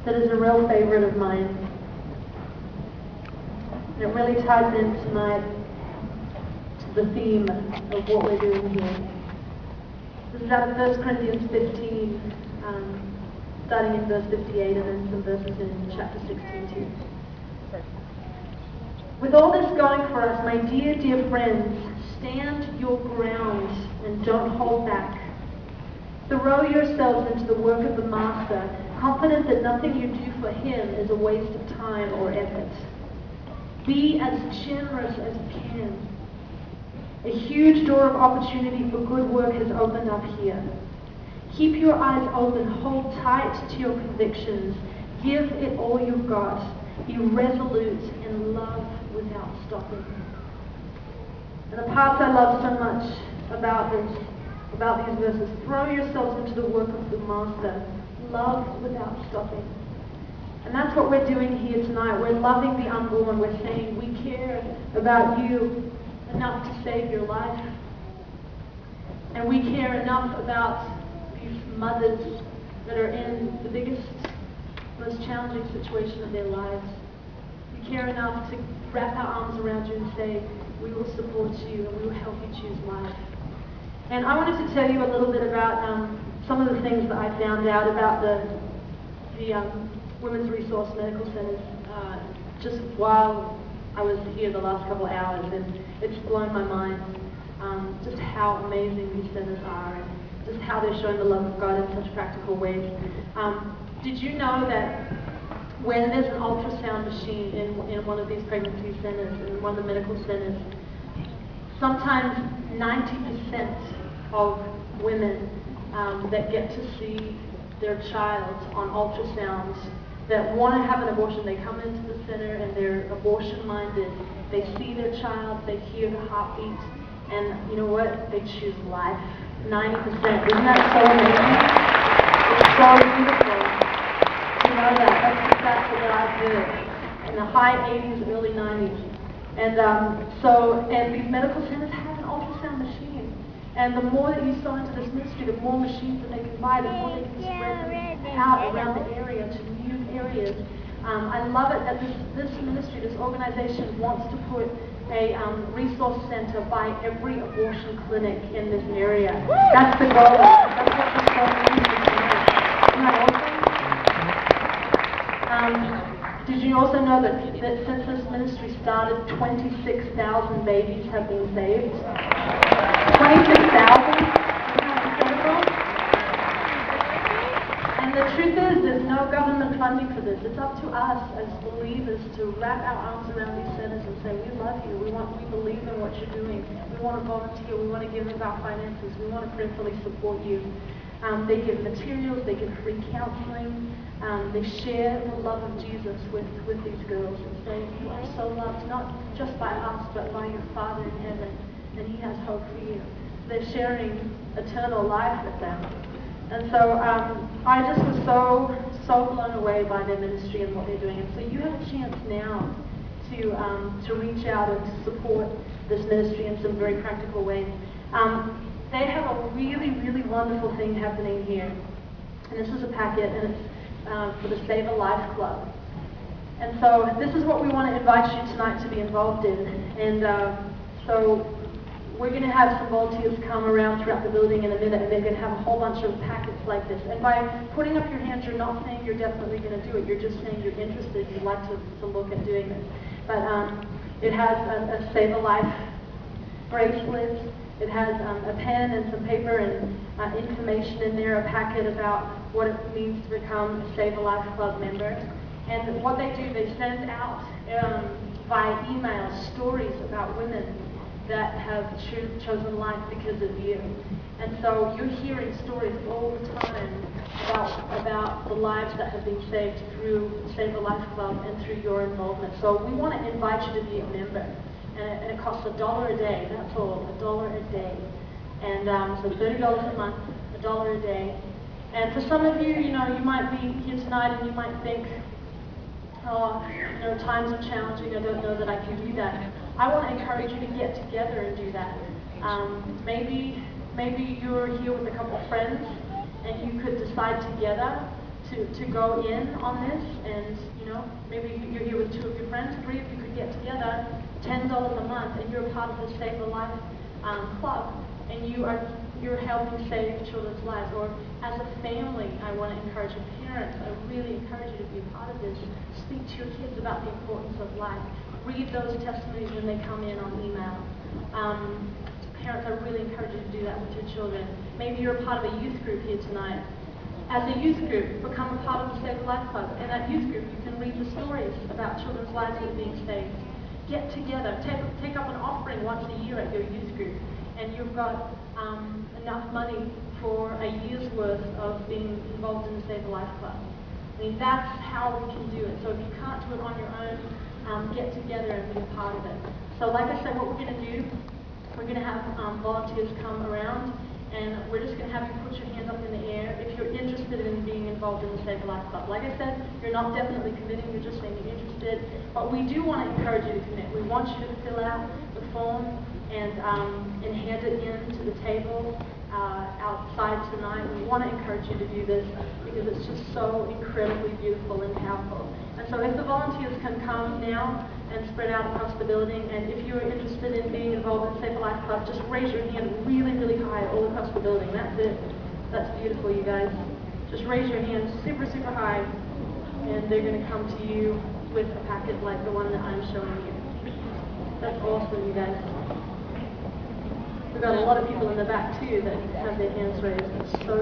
that is a real favorite of mine. And it really ties in tonight to the theme of what we're doing here. This is out of 1 Corinthians 15, starting in verse 58 and then some verses in chapter 16 too. With all this going for us, my dear, dear friends, stand your ground and don't hold back. Throw yourselves into the work of the Master, confident that nothing you do for him is a waste of time or effort. Be as generous as you can. A huge door of opportunity for good work has opened up here. Keep your eyes open, hold tight to your convictions, give it all you've got, be resolute and love without stopping. And the parts I love so much about these verses, throw yourselves into the work of the Master, love without stopping. And that's what we're doing here tonight. We're loving the unborn. We're saying we care about you enough to save your life. And we care enough about these mothers that are in the biggest, most challenging situation of their lives. We care enough to wrap our arms around you and say, we will support you and we will help you choose life. And I wanted to tell you a little bit about some of the things that I found out about the Women's Resource Medical Centers just while I was here the last couple of hours, and it's blown my mind just how amazing these centers are and just how they're showing the love of God in such practical ways. Did you know that when there's an ultrasound machine in one of these pregnancy centers, in one of the medical centers, sometimes 90% of women that get to see their child on ultrasounds that want to have an abortion, they come into the center and they're abortion-minded. They see their child, they hear the heartbeat, and you know what? They choose life. 90%. Isn't that so amazing? It's so beautiful. You know that. That's the fact that I've heard in the high 80s, early 90s. And these medical centers have an ultrasound machine. And the more that you sow into this ministry, the more machines that they can buy, the more they can spread them out around the area to new areas. I love it that this ministry, this organization wants to put a resource center by every abortion clinic in this area. That's the goal. That's what this whole ministry is. Isn't that awesome? Did you also know that since this ministry started, 26,000 babies have been saved? 26,000? And the truth is, there's no government funding for this. It's up to us as believers to wrap our arms around these centers and say, we love you, we believe in what you're doing, we want to volunteer, we want to give of our finances, we want to prayerfully support you. They give materials, they give free counseling, they share the love of Jesus with these girls and say, you are so loved, not just by us, but by your Father in heaven, and he has hope for you. They're sharing eternal life with them. And so I just was so blown away by their ministry and what they're doing. And so you have a chance now to reach out and to support this ministry in some very practical ways. They have a really, really wonderful thing happening here. And this is a packet, and it's for the Save a Life Club. And so this is what we want to invite you tonight to be involved in. And so we're going to have some volunteers come around throughout the building in a minute, and they're going to have a whole bunch of packets like this. And by putting up your hands, you're not saying you're definitely going to do it. You're just saying you're interested, you'd like to look at doing this. But it has a Save a Life bracelet. It has a pen and some paper and information in there, a packet about what it means to become a Save a Life Club member. And what they do, they send out via email stories about women that have chosen life because of you. And so you're hearing stories all the time about the lives that have been saved through Save a Life Club and through your involvement. So we want to invite you to be a member. And it costs $1 a day, that's all, $1 a day. And so $30 a month, $1 a day. And for some of you, you might be here tonight and you might think, oh, times are challenging, I don't know that I can do that. I want to encourage you to get together and do that. Maybe you're here with a couple of friends and you could decide together to go in on this, and maybe you're here with 2 of your friends, 3 of you could get together, $10 a month, and you're part of the Save a Life club, and you're helping save children's lives. Or as a family, I want to encourage your parents. I really encourage you to be a part of this. Speak to your kids about the importance of life. Read those testimonies when they come in on email. Parents, I really encourage you to do that with your children. Maybe you're a part of a youth group here tonight. As a youth group, become a part of the Save a Life Club. In that youth group, you can read the stories about children's lives that are being saved. Get together, take up an offering once a year at your youth group, and you've got enough money for a year's worth of being involved in the Save a Life Club. I mean, that's how we can do it. So if you can't do it on your own, get together and be a part of it. So like I said, what we're going to do, we're going to have volunteers come around, and we're just going to have you put your hands up in the air if you're interested in being involved in the Save a Life Club. Like I said, you're not definitely committing, you're just saying you're interested, but we do want to encourage you to commit. We want you to fill out the form and hand it in to the table outside tonight. We want to encourage you to do this because it's just so incredibly beautiful and powerful. And so if the volunteers can come now and spread out across the building, and if you're interested in being involved in Save a Life Club, just raise your hand really, really high all across the building. That's it. That's beautiful, you guys. Just raise your hand super, super high, and they're going to come to you with a packet like the one that I'm showing you. That's awesome, you guys. We've got a lot of people in the back too that have their hands raised. It's so